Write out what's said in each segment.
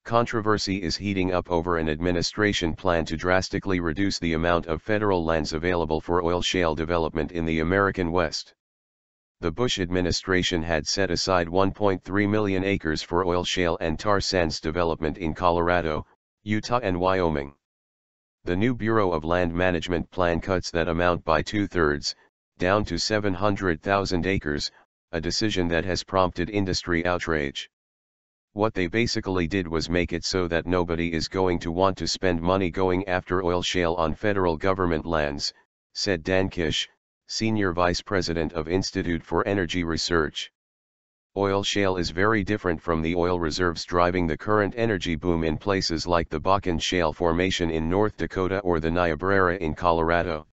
Controversy is heating up over an administration plan to drastically reduce the amount of federal lands available for oil shale development in the American West. The Bush administration had set aside 1.3 million acres for oil shale and tar sands development in Colorado, Utah and Wyoming. The new Bureau of Land Management plan cuts that amount by 2/3, down to 700,000 acres, a decision that has prompted industry outrage. What they basically did was make it so that nobody is going to want to spend money going after oil shale on federal government lands, said Dan Kish, Senior Vice President of Institute for Energy Research. Oil shale is very different from the oil reserves driving the current energy boom in places like the Bakken Shale Formation in North Dakota or the Niobrara in Colorado.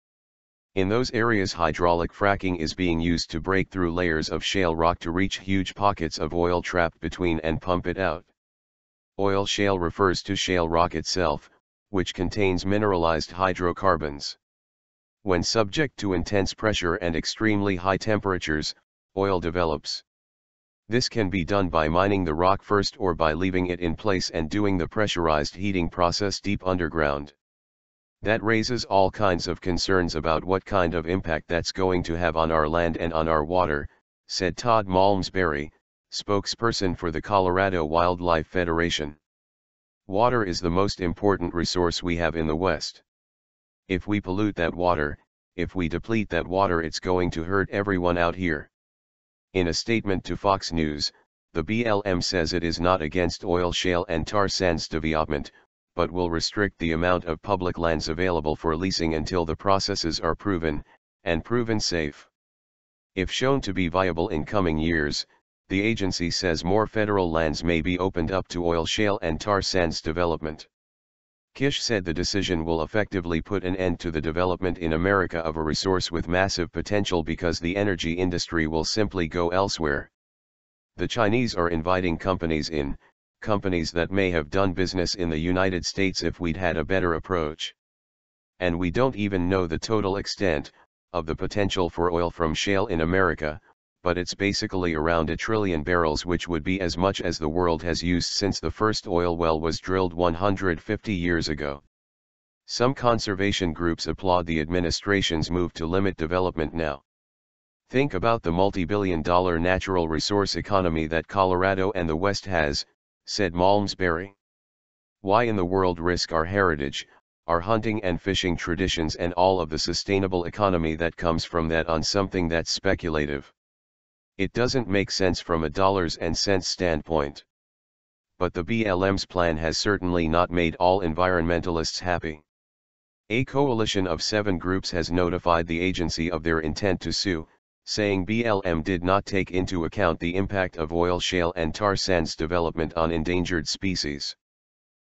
In those areas, hydraulic fracking is being used to break through layers of shale rock to reach huge pockets of oil trapped between and pump it out. Oil shale refers to shale rock itself, which contains mineralized hydrocarbons. When subject to intense pressure and extremely high temperatures, oil develops. This can be done by mining the rock first or by leaving it in place and doing the pressurized heating process deep underground. That raises all kinds of concerns about what kind of impact that's going to have on our land and on our water, said Todd Malmsbury, spokesperson for the Colorado Wildlife Federation. Water is the most important resource we have in the West. If we pollute that water, if we deplete that water, it's going to hurt everyone out here. In a statement to Fox News, the BLM says it is not against oil shale and tar sands development, but will restrict the amount of public lands available for leasing until the processes are proven safe. If shown to be viable in coming years, the agency says more federal lands may be opened up to oil shale and tar sands development. Kish said the decision will effectively put an end to the development in America of a resource with massive potential because the energy industry will simply go elsewhere. The Chinese are inviting companies in, companies that may have done business in the United States if we'd had a better approach. And we don't even know the total extent of the potential for oil from shale in America, but it's basically around 1 trillion barrels, which would be as much as the world has used since the first oil well was drilled 150 years ago. Some conservation groups applaud the administration's move to limit development now. Think about the multi-billion-dollar natural resource economy that Colorado and the West has, said Malmsbury. Why in the world risk our heritage, our hunting and fishing traditions and all of the sustainable economy that comes from that on something that's speculative? It doesn't make sense from a dollars and cents standpoint. But the BLM's plan has certainly not made all environmentalists happy. A coalition of 7 groups has notified the agency of their intent to sue, saying BLM did not take into account the impact of oil shale and tar sands development on endangered species.